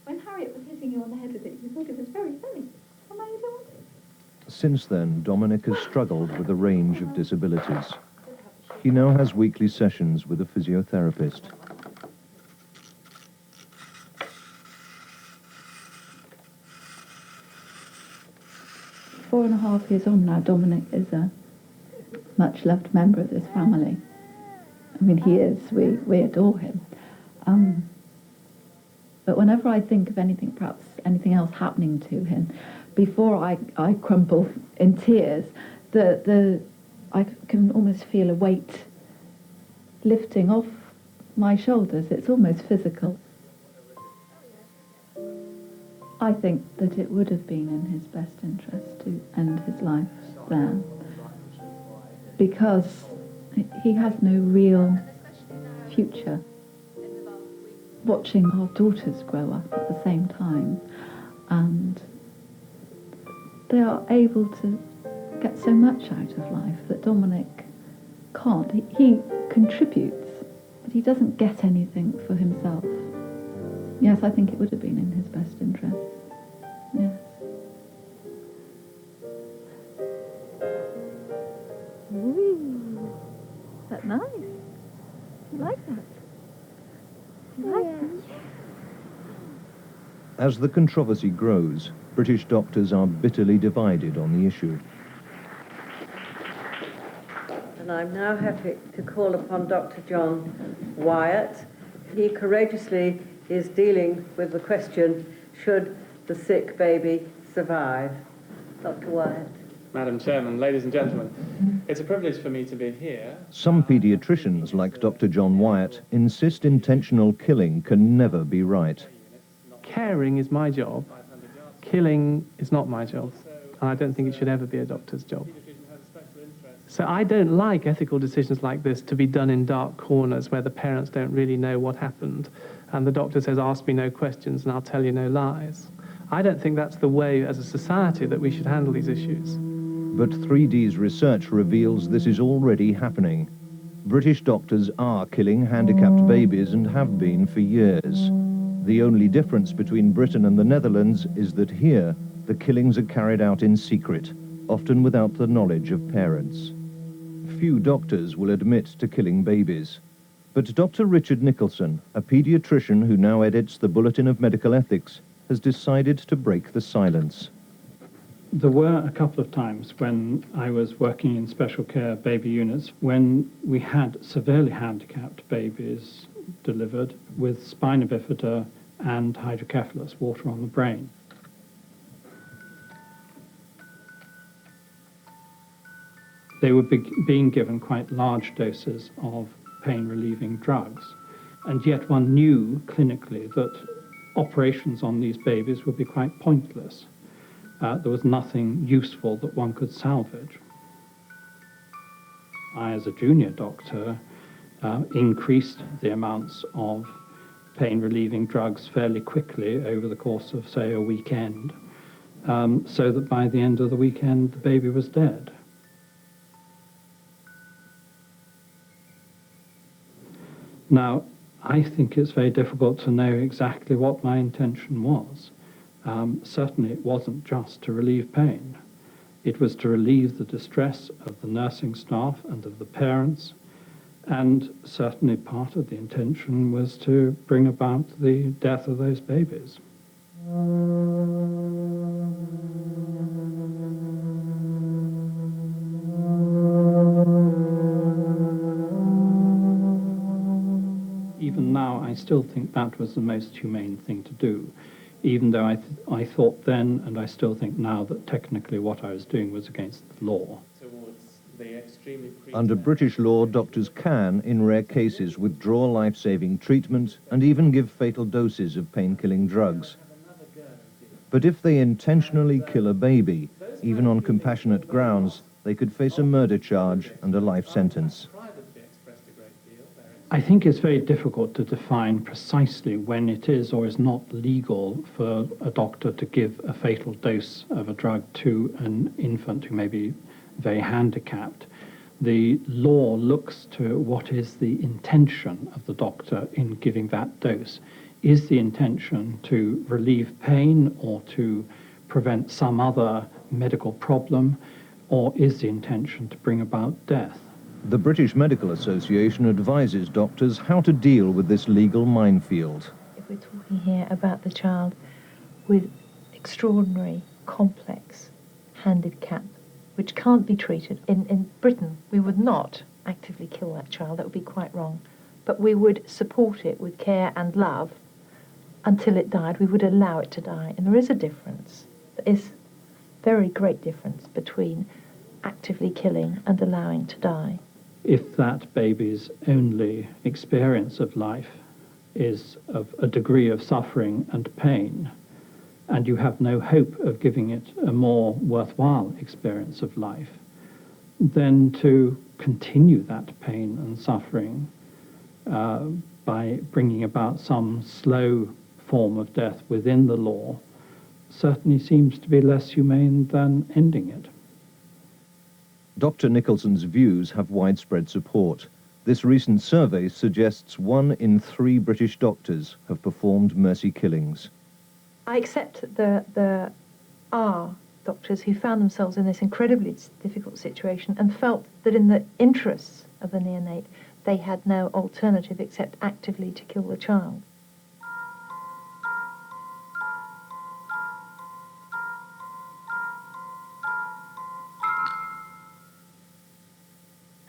[SPEAKER 18] When Harriet was hitting you on the head with it, you thought it was very funny. And now you don't want it.
[SPEAKER 23] Since then, Dominic has struggled with a range of disabilities. He now has weekly sessions with a physiotherapist.
[SPEAKER 18] Four and a half years on now, Dominic is a much-loved member of this family. I mean, he is. We adore him. But whenever I think of anything, perhaps anything else happening to him, before I crumple in tears, I can almost feel a weight lifting off my shoulders. It's almost physical. I think that it would have been in his best interest to end his life there, because he has no real future. Watching our daughters grow up at the same time, and they are able to get so much out of life that Dominic can't. He contributes, but he doesn't get anything for himself. Yes, I think it would have been in his best interest. Yes.
[SPEAKER 20] Ooh, is that nice? You like that? You like that?
[SPEAKER 23] As the controversy grows, British doctors are bitterly divided on the issue.
[SPEAKER 2] and I'm now happy to call upon Dr. John Wyatt. He courageously is dealing with the question, should the sick baby survive? Dr. Wyatt.
[SPEAKER 6] Madam Chairman, ladies and gentlemen, it's a privilege for me to be here.
[SPEAKER 23] Some paediatricians, like Dr. John Wyatt, insist intentional killing can never be right.
[SPEAKER 7] Caring is my job. Killing is not my job. And I don't think it should ever be a doctor's job. So I don't like ethical decisions like this to be done in dark corners where the parents don't really know what happened. And the doctor says, ask me no questions and I'll tell you no lies. I don't think that's the way as a society that we should handle these issues.
[SPEAKER 23] But 3D's research reveals this is already happening. British doctors are killing handicapped babies and have been for years. The only difference between Britain and the Netherlands is that here, the killings are carried out in secret, often without the knowledge of parents. Few doctors will admit to killing babies. But Dr. Richard Nicholson, a paediatrician who now edits the Bulletin of Medical Ethics, has decided to break the silence.
[SPEAKER 1] There were a couple of times when I was working in special care baby units when we had severely handicapped babies delivered with spina bifida and hydrocephalus, water on the brain. They were being given quite large doses of pain-relieving drugs, and yet one knew clinically that operations on these babies would be quite pointless. There was nothing useful that one could salvage. I, as a junior doctor, increased the amounts of pain-relieving drugs fairly quickly over the course of, say, a weekend, so that by the end of the weekend, the baby was dead. Now, I think it's very difficult to know exactly what my intention was. Certainly it wasn't just to relieve pain. It was to relieve the distress of the nursing staff and of the parents, and certainly part of the intention was to bring about the death of those babies. Even now, I still think that was the most humane thing to do, even though I thought then, and I still think now, that technically what I was doing was against the law.
[SPEAKER 23] Under British law, doctors can, in rare cases, withdraw life-saving treatment and even give fatal doses of pain-killing drugs. But if they intentionally kill a baby, even on compassionate grounds, they could face a murder charge and a life sentence.
[SPEAKER 1] I think it's very difficult to define precisely when it is or is not legal for a doctor to give a fatal dose of a drug to an infant who may be very handicapped. The law looks to what is the intention of the doctor in giving that dose. Is the intention to relieve pain or to prevent some other medical problem, or is the intention to bring about death?
[SPEAKER 23] The British Medical Association advises doctors how to deal with this legal minefield.
[SPEAKER 8] If we're talking here about the child with extraordinary, complex handicap, which can't be treated, in Britain, we would not actively kill that child. That would be quite wrong. But we would support it with care and love until it died. We would allow it to die. And there is a difference. There is a very great difference between actively killing and allowing to die.
[SPEAKER 1] If that baby's only experience of life is of a degree of suffering and pain, and you have no hope of giving it a more worthwhile experience of life, then to continue that pain and suffering by bringing about some slow form of death within the law certainly seems to be less humane than ending it.
[SPEAKER 23] Dr. Nicholson's views have widespread support. This recent survey suggests 1 in 3 British doctors have performed mercy killings.
[SPEAKER 8] I accept that there are doctors who found themselves in this incredibly difficult situation and felt that in the interests of the neonate, they had no alternative except actively to kill the child.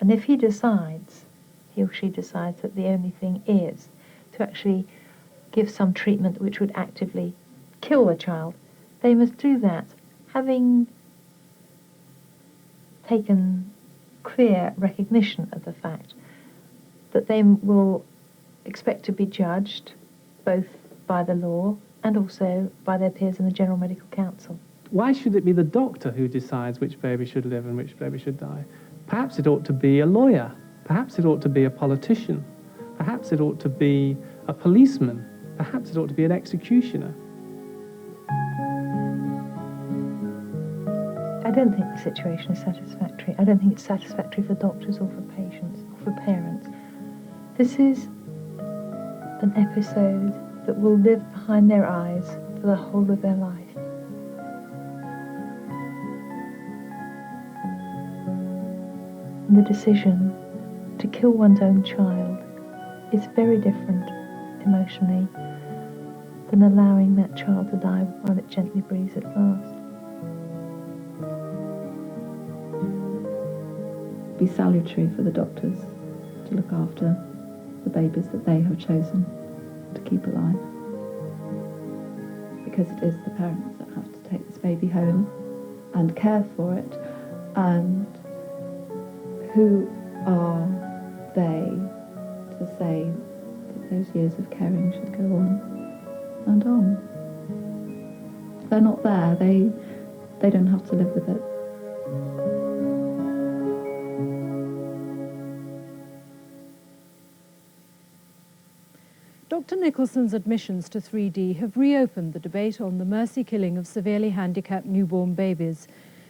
[SPEAKER 8] And if he or she decides that the only thing is to actually give some treatment which would actively kill the child, they must do that, having taken clear recognition of the fact that they will expect to be judged both by the law and also by their peers in the General Medical Council.
[SPEAKER 7] Why should it be the doctor who decides which baby should live and which baby should die? Perhaps it ought to be a lawyer. Perhaps it ought to be a politician. Perhaps it ought to be a policeman. Perhaps it ought to be an executioner.
[SPEAKER 8] I don't think the situation is satisfactory. I don't think it's satisfactory for doctors or for patients or for parents. This is an episode that will live behind their eyes for the whole of their life. And the decision to kill one's own child is very different emotionally than allowing that child to die while it gently breathes at last.
[SPEAKER 18] Be salutary for the doctors to look after the babies that they have chosen to keep alive. Because it is the parents that have to take this baby home and care for it. And who are they to say that those years of caring should go on and on? If they're not there, they don't have to live with it.
[SPEAKER 20] Dr. Nicholson's admissions to 3D have reopened the debate on the mercy killing of severely handicapped newborn babies.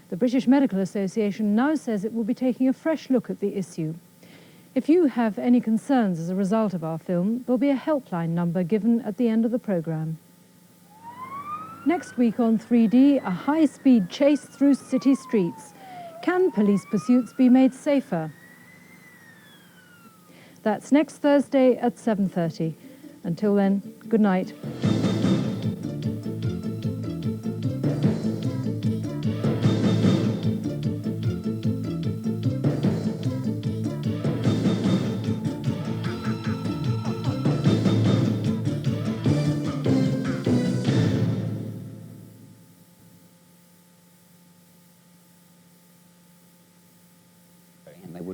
[SPEAKER 20] The British Medical Association now says it will be taking a fresh look at the issue. If you have any concerns as a result of our film, there'll be a helpline number given at the end of the programme. Next week on 3D, a high-speed chase through city streets. Can police pursuits be made safer? That's next Thursday at 7:30. Until then, good night.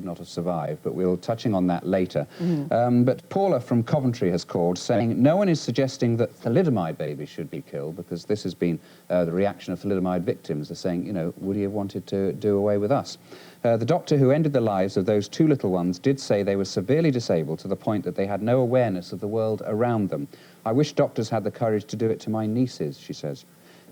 [SPEAKER 19] Not have survived, but we'll touching on that later. But Paula from Coventry has called saying no one is suggesting that thalidomide babies should be killed, because this has been the reaction of thalidomide victims. They're saying, you know, would he have wanted to do away with us? The doctor who ended the lives of those two little ones did say they were severely disabled to the point that they had no awareness of the world around them. I wish doctors had the courage to do it to my nieces, she says.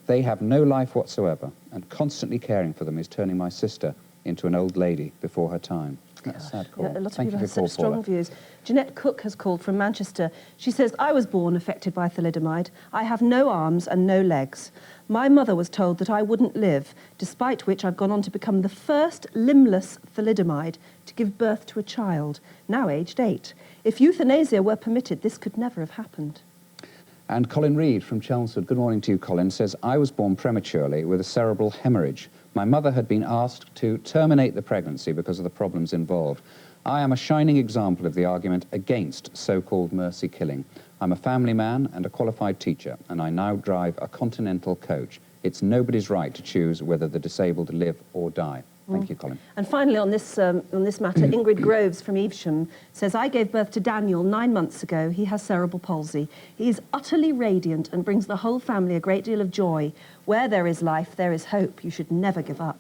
[SPEAKER 19] They have no life whatsoever, and constantly caring for them is turning my sister into an old lady before her time. That's a sad call.
[SPEAKER 17] Yeah, a lot of
[SPEAKER 19] Thank
[SPEAKER 17] people
[SPEAKER 19] you
[SPEAKER 17] have
[SPEAKER 19] for your
[SPEAKER 17] such
[SPEAKER 19] call,
[SPEAKER 17] strong
[SPEAKER 19] Paula.
[SPEAKER 17] views. Jeanette Cook has called from Manchester. She says, I was born affected by thalidomide. I have no arms and no legs. My mother was told that I wouldn't live, despite which I've gone on to become the first limbless thalidomide to give birth to a child, now aged 8. If euthanasia were permitted, this could never have happened.
[SPEAKER 19] And Colin Reed from Chelmsford, good morning to you, Colin, says, I was born prematurely with a cerebral hemorrhage. My mother had been asked to terminate the pregnancy because of the problems involved. I am a shining example of the argument against so-called mercy killing. I'm a family man and a qualified teacher, and I now drive a Continental coach. It's nobody's right to choose whether the disabled live or die. Thank you, Colin.
[SPEAKER 17] And finally, on this matter, Ingrid Groves from Evesham says, I gave birth to Daniel 9 months ago. He has cerebral palsy. He is utterly radiant and brings the whole family a great deal of joy. Where there is life, there is hope. You should never give up.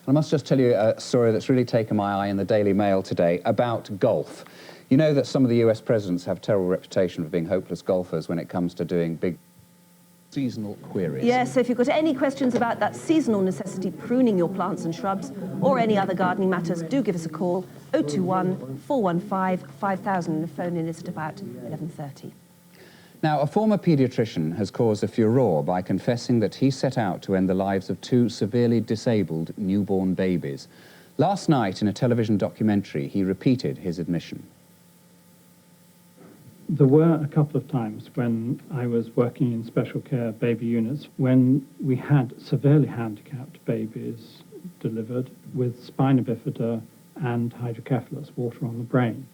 [SPEAKER 19] I must just tell you a story that's really taken my eye in the Daily Mail today about golf. You know that some of the US presidents have a terrible reputation for being hopeless golfers when it comes to doing big seasonal queries.
[SPEAKER 17] Yes, so if you've got any questions about that seasonal necessity, pruning your plants and shrubs, or any other gardening matters, do give us a call, 021 415 5000, and the phone in is at about 11:30.
[SPEAKER 19] Now, a former paediatrician has caused a furore by confessing that he set out to end the lives of two severely disabled newborn babies. Last night, in a television documentary, he repeated his admission.
[SPEAKER 1] There were a couple of times when I was working in special care baby units when we had severely handicapped babies delivered with spina bifida and hydrocephalus, water on the brain.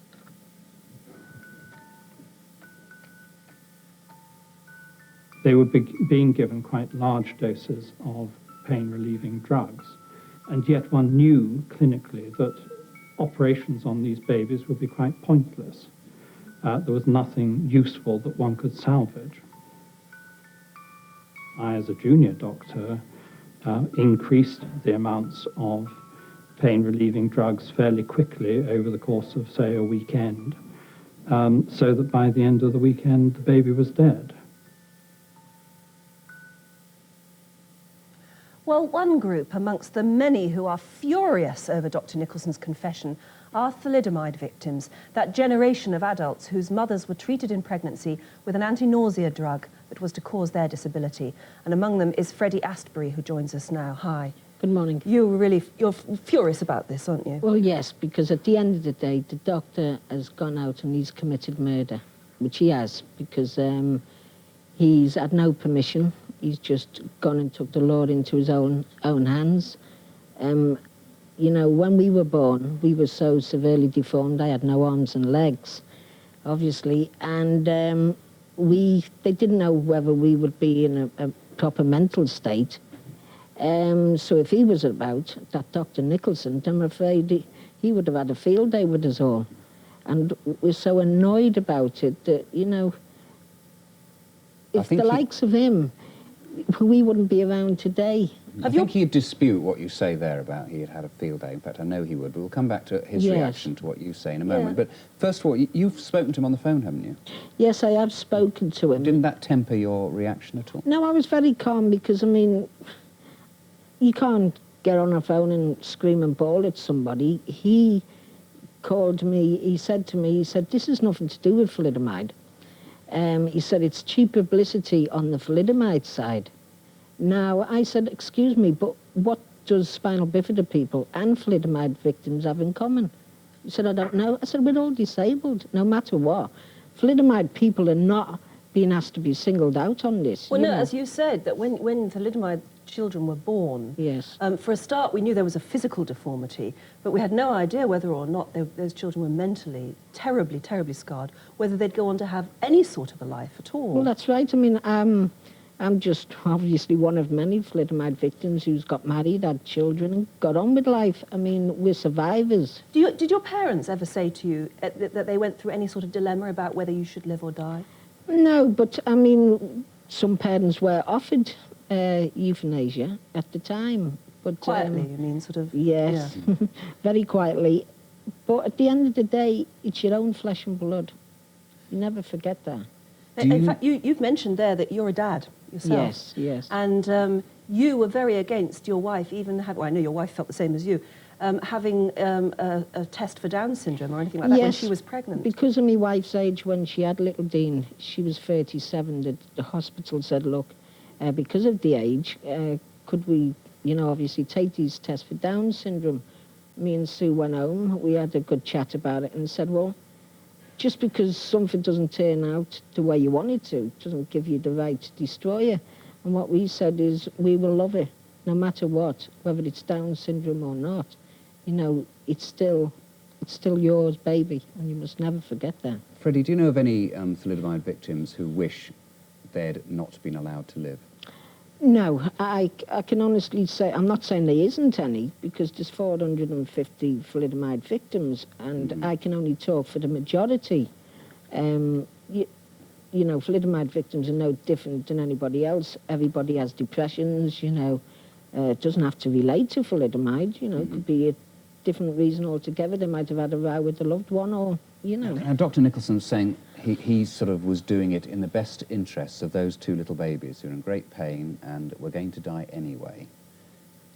[SPEAKER 1] They were being given quite large doses of pain-relieving drugs, and yet one knew clinically that operations on these babies would be quite pointless. There was nothing useful that one could salvage. I, as a junior doctor, increased the amounts of pain-relieving drugs fairly quickly over the course of, say, a weekend, so that by the end of the weekend, the baby was dead.
[SPEAKER 17] Well, one group amongst the many who are furious over Dr. Nicholson's confession are thalidomide victims, that generation of adults whose mothers were treated in pregnancy with an anti-nausea drug that was to cause their disability. And among them is Freddie Astbury, who joins us now. Hi.
[SPEAKER 9] Good morning.
[SPEAKER 17] You're furious about this, aren't you?
[SPEAKER 9] Well, yes, because at the end of the day, the doctor has gone out and he's committed murder, which he has, because he's had no permission. He's just gone and took the law into his own hands. You know, when we were born, we were so severely deformed. I had no arms and legs, obviously, and they didn't know whether we would be in a proper mental state. So if he was about, that Dr. Nicholson, I'm afraid he would have had a field day with us all. And we're so annoyed about it that, you know, if the likes of him, we wouldn't be around today.
[SPEAKER 19] I think he'd dispute what you say there about he had had a field day. In fact, I know he would. We'll come back to his reaction to what you say in a moment. But first of all, you've spoken to him on the phone, haven't you?
[SPEAKER 9] Yes, I have spoken to him.
[SPEAKER 19] Didn't that temper your reaction at all?
[SPEAKER 9] No, I was very calm because, I mean, you can't get on a phone and scream and bawl at somebody. He called me, he said to me, this is nothing to do with thalidomide. He said, it's cheap publicity on the thalidomide side. Now, I said, excuse me, but what does spinal bifida people and thalidomide victims have in common? He said, I don't know. I said, we're all disabled, no matter what. Thalidomide people are not being asked to be singled out on this.
[SPEAKER 17] Well, no, as you said, that when thalidomide children were born,
[SPEAKER 9] yes.
[SPEAKER 17] For a start, we knew there was a physical deformity, but we had no idea whether or not those children were mentally terribly, terribly scarred, whether they'd go on to have any sort of a life at all.
[SPEAKER 9] Well, that's right. I mean, I'm just obviously one of many thalidomide victims who's got married, had children, and got on with life. I mean, we're survivors.
[SPEAKER 17] Did your parents ever say to you that they went through any sort of dilemma about whether you should live or die?
[SPEAKER 9] No, but, I mean, some parents were offered euthanasia at the time. But,
[SPEAKER 17] quietly, you mean, sort of?
[SPEAKER 9] Yes,
[SPEAKER 17] yeah.
[SPEAKER 9] Very quietly. But at the end of the day, it's your own flesh and blood. You never forget that.
[SPEAKER 17] In fact, you've mentioned there that you're a dad yourself.
[SPEAKER 9] Yes, yes.
[SPEAKER 17] And you were very against your wife even having, well, I know your wife felt the same as you, having a test for Down syndrome or anything like that when she was pregnant.
[SPEAKER 9] Because of my wife's age, when she had little Dean, she was 37, the hospital said, look, because of the age, could we, you know, obviously take these tests for Down syndrome? Me and Sue went home, we had a good chat about it and said, well, just because something doesn't turn out the way you want it to, doesn't give you the right to destroy you. And what we said is, we will love it, no matter what, whether it's Down syndrome or not. You know, it's still yours, baby, and you must never forget that.
[SPEAKER 19] Freddie, do you know of any thalidomide victims who wish they'd not been allowed to live?
[SPEAKER 9] No, I can honestly say, I'm not saying there isn't any, because there's 450 thalidomide victims, and I can only talk for the majority. You know, thalidomide victims are no different than anybody else. Everybody has depressions, you know. It doesn't have to relate to thalidomide, you know, it could be a different reason altogether. They might have had a row with a loved one, or, you know.
[SPEAKER 19] Now, Dr. Nicholson's saying he sort of was doing it in the best interests of those two little babies who are in great pain and were going to die anyway.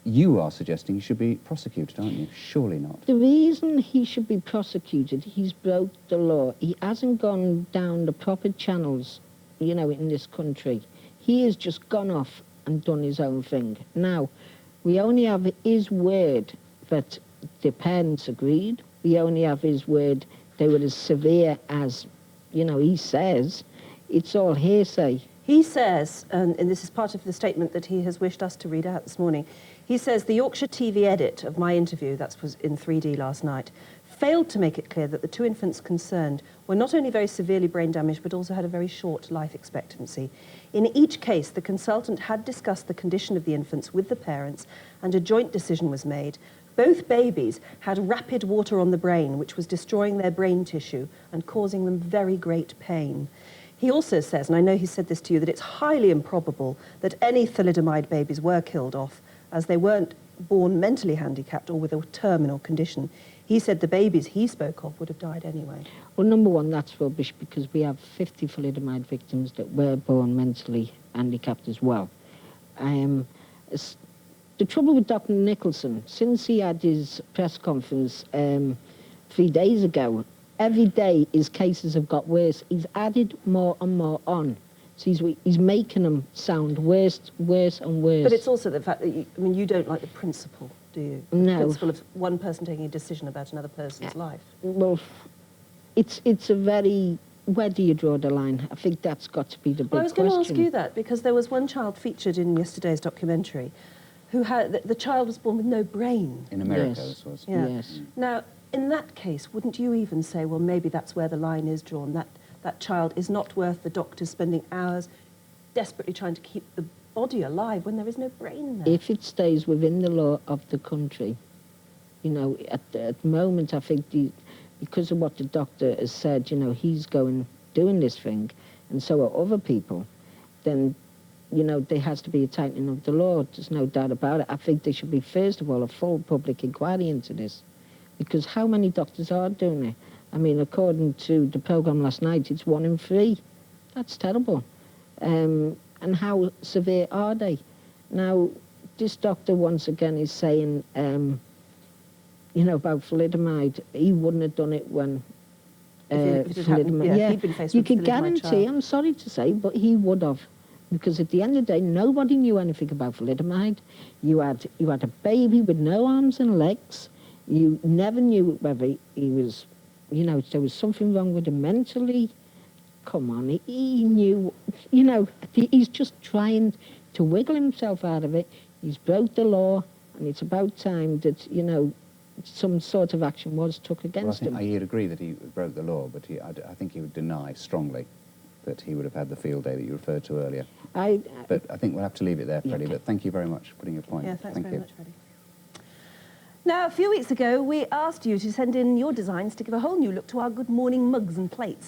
[SPEAKER 19] You are suggesting he should be prosecuted, aren't you? Surely not.
[SPEAKER 9] The reason he should be prosecuted, he's broke the law. He hasn't gone down the proper channels, you know, in this country. He has just gone off and done his own thing. Now, we only have his word that the parents agreed. We only have his word they were as severe as, you know, he says. It's all hearsay.
[SPEAKER 17] He says, and this is part of the statement that he has wished us to read out this morning, He says the Yorkshire TV edit of my interview, that was in 3D last night, failed to make it clear that the 2 infants concerned were not only very severely brain damaged, but also had a very short life expectancy. In each case, the consultant had discussed the condition of the infants with the parents, and a joint decision was made. Both babies had rapid water on the brain, which was destroying their brain tissue and causing them very great pain. He also says, and I know he said this to you, that it's highly improbable that any thalidomide babies were killed off, as they weren't born mentally handicapped or with a terminal condition. He said the babies he spoke of would have died anyway.
[SPEAKER 9] Well, number one, that's rubbish, because we have 50 thalidomide victims that were born mentally handicapped as well. The trouble with Dr. Nicholson, since he had his press conference 3 days ago, every day his cases have got worse. He's added more and more on. So he's making them sound worse and worse.
[SPEAKER 17] But it's also the fact that, you don't like the principle, do you?
[SPEAKER 9] No.
[SPEAKER 17] The principle of one person taking a decision about another person's life.
[SPEAKER 9] Well, it's a very... Where do you draw the line? I think that's got to be the big question.
[SPEAKER 17] Well, I was going to ask you that, because there was one child featured in yesterday's documentary who had... The child was born with no brain.
[SPEAKER 19] In America,
[SPEAKER 9] Yes.
[SPEAKER 19] this was.
[SPEAKER 17] Yeah.
[SPEAKER 9] Yes.
[SPEAKER 17] Now, in that case, wouldn't you even say, well, maybe that's where the line is drawn, that child is not worth the doctors spending hours desperately trying to keep the body alive when there is no brain there?
[SPEAKER 9] If it stays within the law of the country, at the moment, I think because of what the doctor has said, he's doing this thing, and so are other people, then, there has to be a tightening of the law. There's no doubt about it. I think there should be, first of all, a full public inquiry into this, because how many doctors are doing it? I mean, according to the programme last night, it's 1 in 3. That's terrible. And how severe are they? Now, this doctor, once again, is saying, about thalidomide. He wouldn't have done it when...
[SPEAKER 17] If it happened, he'd been faced
[SPEAKER 9] you
[SPEAKER 17] with
[SPEAKER 9] could
[SPEAKER 17] thalidomide
[SPEAKER 9] guarantee,
[SPEAKER 17] child.
[SPEAKER 9] I'm sorry to say, but he would have. Because at the end of the day, nobody knew anything about thalidomide. You had a baby with no arms and legs. You never knew whether he was... there was something wrong with him mentally. Come on, he knew, he's just trying to wiggle himself out of it. He's broke the law, and it's about time that, some sort of action was took against him.
[SPEAKER 19] He'd agree that he broke the law, but I think he would deny strongly that he would have had the field day that you referred to earlier. But I think we'll have to leave it there, Freddie, but thank you very much for putting your point.
[SPEAKER 17] Yeah, thanks
[SPEAKER 19] Thank
[SPEAKER 17] very
[SPEAKER 19] you.
[SPEAKER 17] much, Freddie. Now, a few weeks ago, we asked you to send in your designs to give a whole new look to our Good Morning mugs and plates.